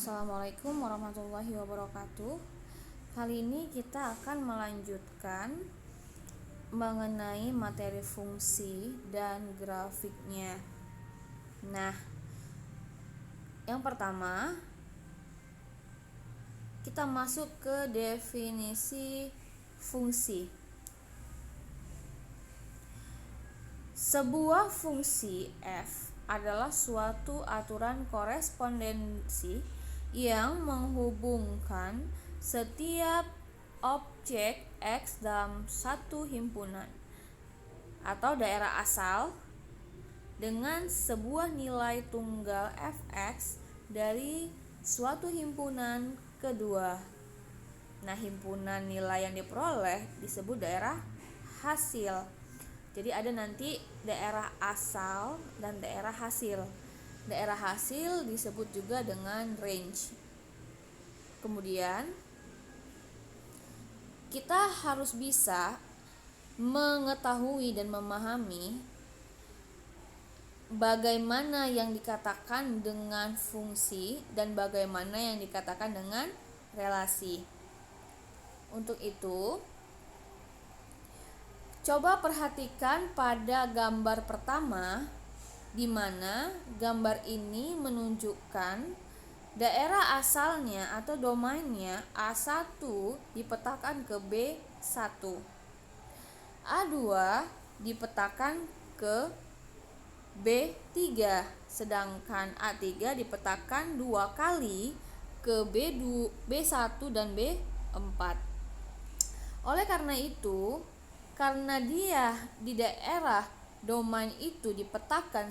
Assalamualaikum warahmatullahi wabarakatuh. Kali ini kita akan melanjutkan mengenai materi fungsi dan grafiknya. Nah, yang pertama kita masuk ke definisi fungsi. Sebuah fungsi f adalah suatu aturan korespondensi yang menghubungkan setiap objek X dalam satu himpunan atau daerah asal dengan sebuah nilai tunggal fx dari suatu himpunan kedua. Nah, himpunan nilai yang diperoleh disebut daerah hasil. Jadi ada nanti daerah asal dan daerah hasil. Daerah hasil disebut juga dengan range. Kemudian kita harus bisa mengetahui dan memahami bagaimana yang dikatakan dengan fungsi dan bagaimana yang dikatakan dengan relasi. Untuk itu, coba perhatikan pada gambar pertama, di mana gambar ini menunjukkan daerah asalnya atau domainnya A1 dipetakan ke B1, A2 dipetakan ke B3, sedangkan A3 dipetakan 2 kali ke B1 dan B4. Oleh karena itu, karena dia di daerah domain itu dipetakan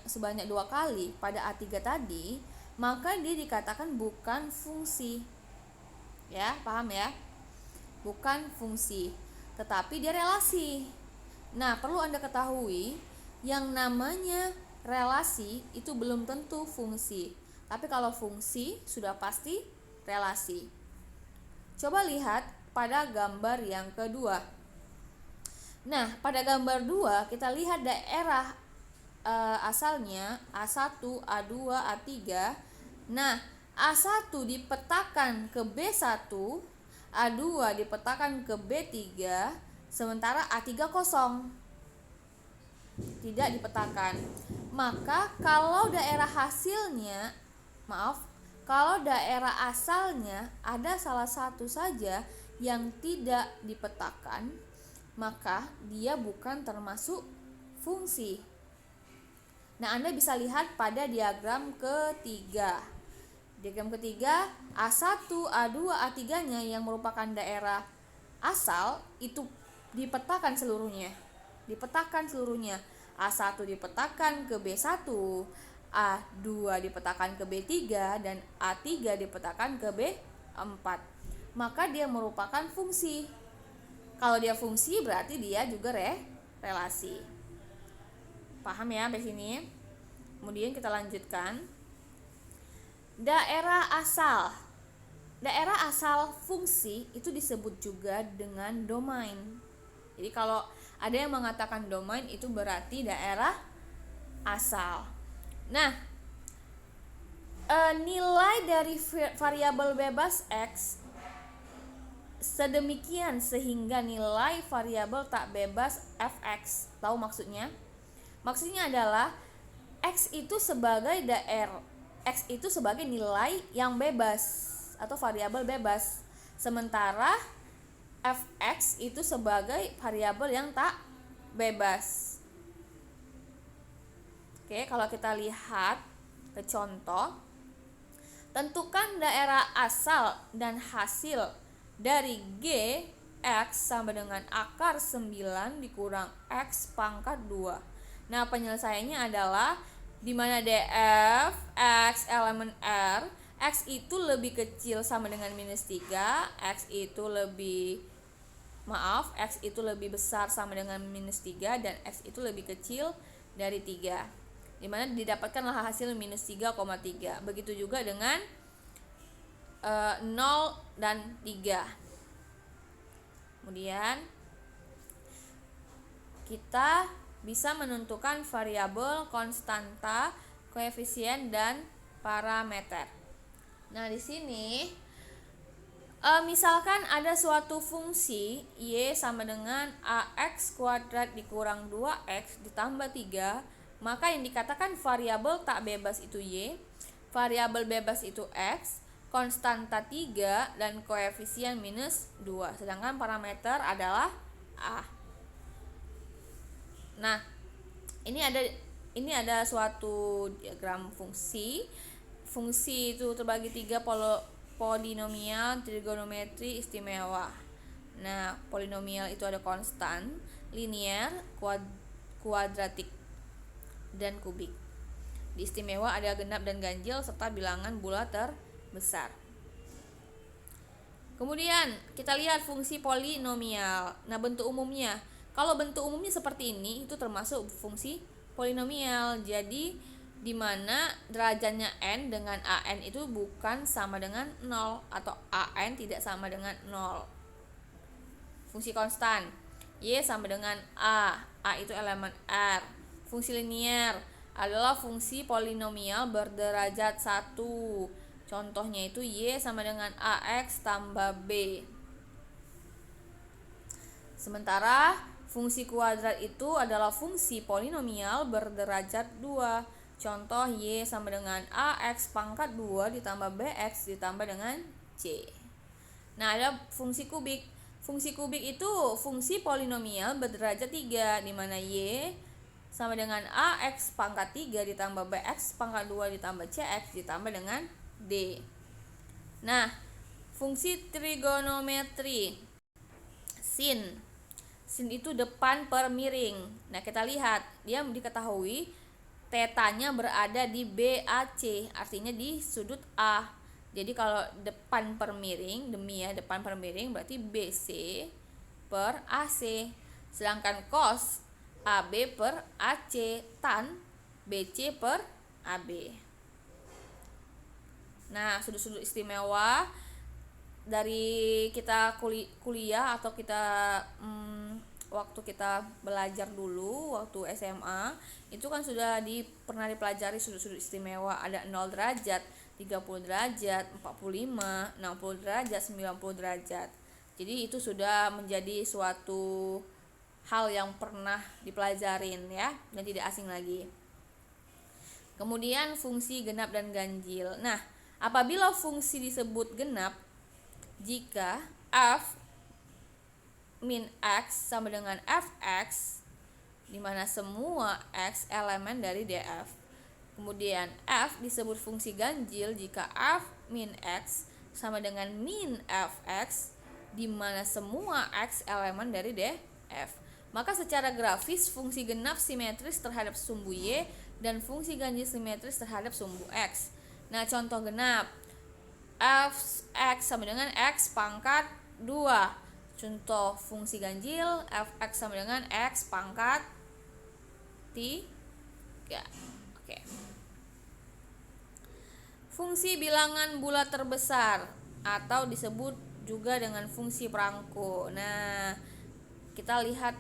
sebanyak 2 kali pada A3 tadi, maka dia dikatakan bukan fungsi. Ya, paham ya? Bukan fungsi, tetapi dia relasi. Nah, perlu Anda ketahui, yang namanya relasi itu belum tentu fungsi. Tapi kalau fungsi sudah pasti relasi. Coba lihat pada gambar yang kedua. Nah, pada gambar 2 kita lihat daerah asalnya A1, A2, A3. Nah, A1 dipetakan ke B1, A2 dipetakan ke B3, sementara A3 kosong, tidak dipetakan. Maka kalau daerah asalnya ada salah satu saja yang tidak dipetakan, maka dia bukan termasuk fungsi. Nah, Anda bisa lihat pada diagram ketiga. Diagram ketiga, A1, A2, A3-nya yang merupakan daerah asal itu dipetakan seluruhnya. A1 dipetakan ke B1, A2 dipetakan ke B3, dan A3 dipetakan ke B4. Maka dia merupakan fungsi. Kalau dia fungsi berarti dia juga relasi. Paham ya sampai sini? Kemudian kita lanjutkan. Daerah asal fungsi itu disebut juga dengan domain. Jadi kalau ada yang mengatakan domain itu berarti daerah asal. Nah, nilai dari variabel bebas X sedemikian sehingga nilai variabel tak bebas fx. Tahu maksudnya? Maksudnya adalah X itu sebagai nilai yang bebas atau variabel bebas, sementara fx itu sebagai variabel yang tak bebas. Oke, kalau kita lihat ke contoh, tentukan daerah asal dan hasil dari G X sama dengan akar 9 dikurang X pangkat 2. Nah, penyelesaiannya adalah di mana df X elemen R, X itu lebih kecil sama dengan -3, X itu lebih besar sama dengan -3, dan X itu lebih kecil dari 3, di mana didapatkanlah hasil -3,3. Begitu juga dengan 0 dan 3. Kemudian kita bisa menentukan variabel konstanta, koefisien, dan parameter. Nah, di sini misalkan ada suatu fungsi y sama dengan ax kuadrat dikurang 2x ditambah 3, maka yang dikatakan variabel tak bebas itu y, variabel bebas itu x, konstanta 3 dan koefisien minus 2, sedangkan parameter adalah a. Nah, ini ada suatu diagram fungsi. Fungsi itu terbagi 3, polinomial, trigonometri, istimewa. Nah, polinomial itu ada konstan, linear, kuadratik, dan kubik. Di istimewa ada genap dan ganjil serta bilangan bulat terbesar. Kemudian kita lihat fungsi polinomial. Nah, bentuk umumnya. Kalau bentuk umumnya seperti ini itu termasuk fungsi polinomial. Jadi di mana derajatnya n dengan an itu bukan sama dengan 0 atau an tidak sama dengan 0. Fungsi konstan y sama dengan a itu elemen r. Fungsi linear adalah fungsi polinomial berderajat 1. Contohnya itu y sama dengan ax tambah b. Sementara fungsi kuadrat itu adalah fungsi polinomial berderajat 2. Contoh y sama dengan ax pangkat 2 ditambah bx ditambah dengan c. Nah, ada fungsi kubik. Fungsi kubik itu fungsi polinomial berderajat 3, di mana y sama dengan ax pangkat 3 ditambah bx pangkat 2 ditambah cx ditambah dengan d. Nah, fungsi trigonometri. Sin itu depan per miring. Nah, kita lihat, dia diketahui tetanya berada di BAC, artinya di sudut A. Jadi kalau depan per miring, depan per miring berarti BC per AC. Sedangkan cos AB per AC, tan BC per AB. Nah, sudut-sudut istimewa dari kita kuliah atau kita waktu kita belajar dulu waktu SMA itu kan sudah pernah dipelajari sudut-sudut istimewa. Ada 0 derajat, 30 derajat, 45, 60 derajat, 90 derajat. Jadi itu sudah menjadi suatu hal yang pernah dipelajarin ya, dan tidak asing lagi. Kemudian fungsi genap dan ganjil. Nah, apabila fungsi disebut genap jika f min x sama dengan fx, di mana semua x elemen dari df. Kemudian f disebut fungsi ganjil jika f min x sama dengan min fx, di mana semua x elemen dari df. Maka secara grafis fungsi genap simetris terhadap sumbu y dan fungsi ganjil simetris terhadap sumbu x. Nah, contoh genap f(x) sama dengan x pangkat 2. Contoh fungsi ganjil f(x) sama dengan x pangkat 3. Oke. Fungsi bilangan bulat terbesar atau disebut juga dengan fungsi perangko. Nah, kita lihat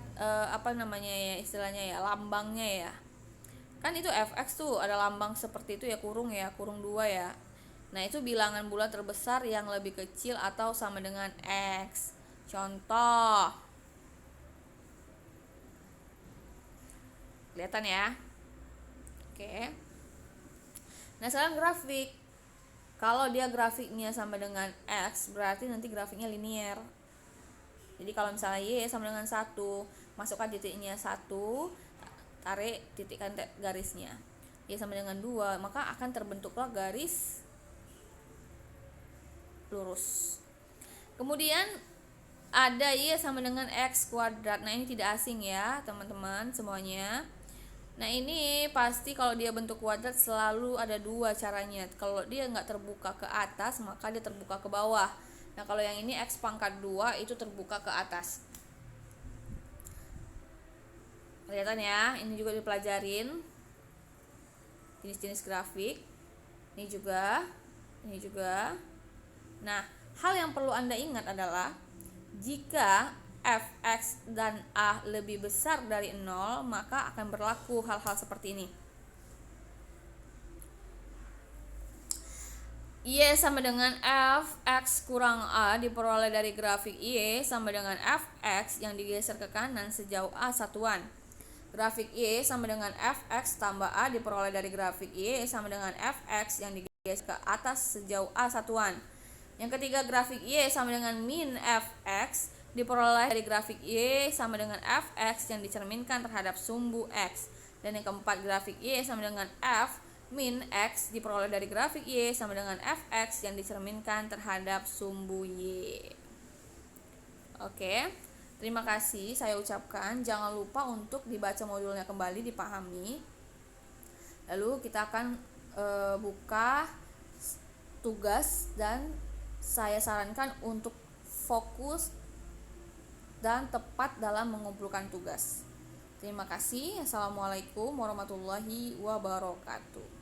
istilahnya ya, lambangnya ya. Kan itu f(x) tuh ada lambang seperti itu ya, kurung 2 ya. Nah, itu bilangan bulat terbesar yang lebih kecil atau sama dengan x. Contoh, kelihatan ya. Oke. Nah, sekarang grafik. Kalau dia grafiknya sama dengan x, berarti nanti grafiknya linear. Jadi kalau misalnya y sama dengan 1, masukkan titiknya 1, tarik titikkan garisnya. Y sama dengan 2, maka akan terbentuklah garis lurus. Kemudian ada y sama dengan x kuadrat. Nah, ini tidak asing ya teman-teman semuanya. Nah, ini pasti kalau dia bentuk kuadrat selalu ada 2 caranya. Kalau dia nggak terbuka ke atas, maka dia terbuka ke bawah. Nah, kalau yang ini x pangkat 2 itu terbuka ke atas. Kelihatan ya, ini juga dipelajarin jenis-jenis grafik. Ini juga. Nah, hal yang perlu Anda ingat adalah jika fx dan a lebih besar dari 0, maka akan berlaku hal-hal seperti ini. Y sama dengan Fx kurang A diperoleh dari grafik Y sama dengan Fx yang digeser ke kanan sejauh A satuan. Grafik Y sama dengan Fx tambah A diperoleh dari grafik Y sama dengan Fx yang digeser ke atas sejauh A satuan. Yang ketiga, grafik Y sama dengan min Fx diperoleh dari grafik Y sama dengan Fx yang dicerminkan terhadap sumbu X. Dan yang keempat, grafik Y sama dengan F min X diperoleh dari grafik Y sama dengan Fx yang dicerminkan terhadap sumbu Y. Oke, terima kasih saya ucapkan. Jangan lupa untuk dibaca modulnya kembali, dipahami. Lalu kita akan buka tugas dan saya sarankan untuk fokus dan tepat dalam mengumpulkan tugas. Terima kasih. Assalamualaikum warahmatullahi wabarakatuh.